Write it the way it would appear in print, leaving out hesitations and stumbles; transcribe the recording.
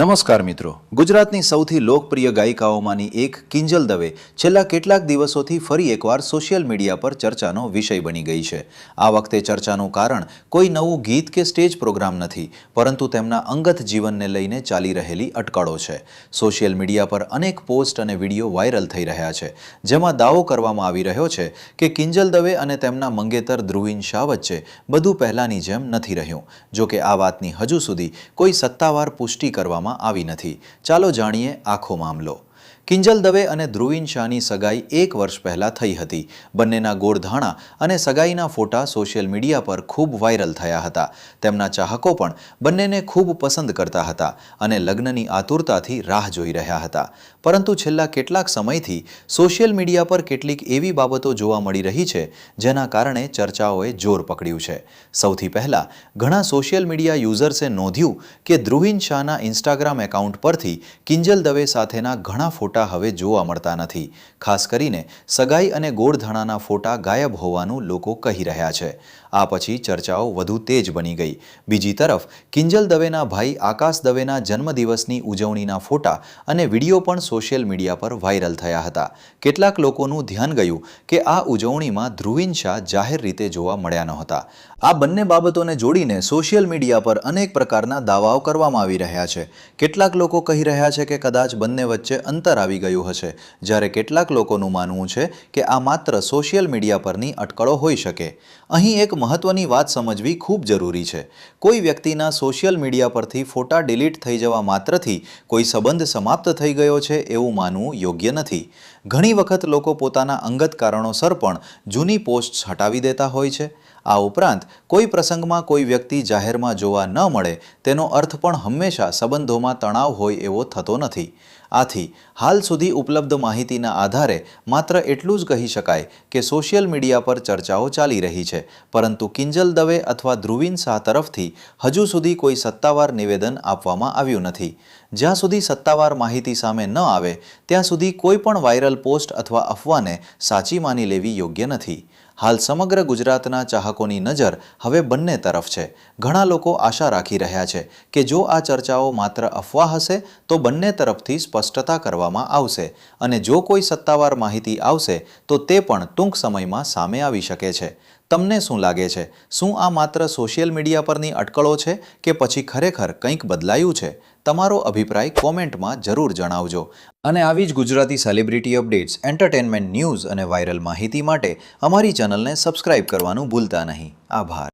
નમસ્કાર મિત્રો, ગુજરાતની સૌથી લોકપ્રિય ગાયિકાઓમાંની એક કિંજલ દવે છેલ્લા કેટલાક દિવસોથી ફરી એકવાર સોશિયલ મીડિયા પર ચર્ચાનો વિષય બની ગઈ છે। આ વખતે ચર્ચાનું કારણ કોઈ નવું ગીત કે સ્ટેજ પ્રોગ્રામ નથી, પરંતુ તેમના અંગત જીવનને લઈને ચાલી રહેલી અટકળો છે। સોશિયલ મીડિયા પર અનેક પોસ્ટ અને વિડીયો વાયરલ થઈ રહ્યા છે, જેમાં દાવો કરવામાં આવી રહ્યો છે કે કિંજલ દવે અને તેમના મંગેતર ધ્રુવીન શાહ વચ્ચે બધું પહેલાંની જેમ નથી રહ્યું। જો કે આ વાતની હજુ સુધી કોઈ સત્તાવાર પુષ્ટિ કરવામાં આવી નથી। ચાલો જાણીએ આખો મામલો। કિંજલ દવે અને ધ્રુવીન શાહની સગાઈ 1 વર્ષ પહેલા થઈ હતી। બંનેના ગોળધાણા અને સગાઈના ફોટા સોશિયલ મીડિયા પર ખૂબ વાયરલ થયા હતા। તેમના ચાહકો પણ બંનેને ખૂબ પસંદ કરતા હતા અને લગ્નની આતુરતાથી રાહ જોઈ રહ્યા હતા। પરંતુ છેલ્લા કેટલાક સમયથી સોશિયલ મીડિયા પર કેટલીક એવી બાબતો જોવા મળી રહી છે જેના કારણે ચર્ચાઓએ જોર પકડ્યું છે। સૌથી પહેલા ઘણા સોશિયલ મીડિયા યુઝર્સે નોંધ્યું કે ધ્રુવીન શાહના ઇન્સ્ટાગ્રામ એકાઉન્ટ પરથી કિંજલ દવે સાથેના ઘણા ફોટા હવે જોવા મળતા નથી। ખાસ કરીને સગાઈ અને ગોળધાણાના ફોટા ગાયબ હોવાનું લોકો કહી રહ્યા છે। આ પછી ચર્ચાઓ વધુ તેજ બની ગઈ। બીજી તરફ કિંજલ દવેના ભાઈ આકાશ દવેના જન્મદિવસની ઉજવણીના ફોટા અને વિડીયો પણ સોશિયલ મીડિયા પર વાયરલ થયા હતા। કેટલાક લોકોનું ધ્યાન ગયું કે આ ઉજવણીમાં ધ્રુવીન શાહ જાહેર રીતે જોવા મળ્યા નહોતા। આ બંને બાબતોને જોડીને સોશિયલ મીડિયા પર અનેક પ્રકારના દાવાઓ કરવામાં આવી રહ્યા છે। કેટલાક લોકો કહી રહ્યા છે કે કદાચ બંને વચ્ચે અંતર આવી ગયું હશે, જ્યારે કેટલાક લોકોનું માનવું છે કે આ માત્ર સોશિયલ મીડિયા પરની અટકળો હોઈ શકે। અહીં એક મહત્વની વાત સમજવી ખૂબ જરૂરી છે। કોઈ વ્યક્તિના સોશિયલ મીડિયા પરથી ફોટા ડિલીટ થઈ જવા માત્રથી કોઈ સંબંધ સમાપ્ત થઈ ગયો છે એવું માનવું યોગ્ય નથી। ઘણી વખત લોકો પોતાના અંગત કારણોસર પણ જૂની પોસ્ટ્સ હટાવી દેતા હોય છે। આ ઉપરાંત કોઈ પ્રસંગમાં કોઈ વ્યક્તિ જાહેરમાં જોવા ન મળે તેનો અર્થ પણ હંમેશા સંબંધોમાં તણાવ હોય એવો થતો નથી। આથી હાલ સુધી ઉપલબ્ધ માહિતીના આધારે માત્ર એટલું જ કહી શકાય કે સોશિયલ મીડિયા પર ચર્ચાઓ ચાલી રહી છે, પરંતુ કિંજલ દવે અથવા ધ્રુવીન શાહ તરફથી હજુ સુધી કોઈ સત્તાવાર નિવેદન આપવામાં આવ્યું નથી। જ્યાં સુધી સત્તાવાર માહિતી સામે ન આવે ત્યાં સુધી કોઈ પણ વાયરલ પોસ્ટ અથવા અફવાને સાચી માની લેવી યોગ્ય નથી। હાલ સમગ્ર ગુજરાતના ચાહકોની નજર હવે બંને તરફ છે। ઘણા લોકો આશા રાખી રહ્યા છે કે જો આ ચર્ચાઓ માત્ર અફવા હશે તો બંને તરફથી સ્પષ્ટતા કરવામાં આવશે, અને જો કોઈ સત્તાવાર માહિતી આવશે તો તે પણ ટૂંક સમયમાં સામે આવી શકે છે। તમને શું લાગે છે? શું આ માત્ર સોશિયલ મીડિયા પરની અટકળો છે કે પછી ખરેખર કંઈક બદલાયું છે? તમારો અભિપ્રાય કોમેન્ટમાં જરૂર જણાવજો। અને આવી જ Gujarati celebrity updates, entertainment news અને વાયરલ માહિતી માટે અમારી ચેનલને સબસ્ક્રાઇબ કરવાનું ભૂલતા નહીં। આભાર।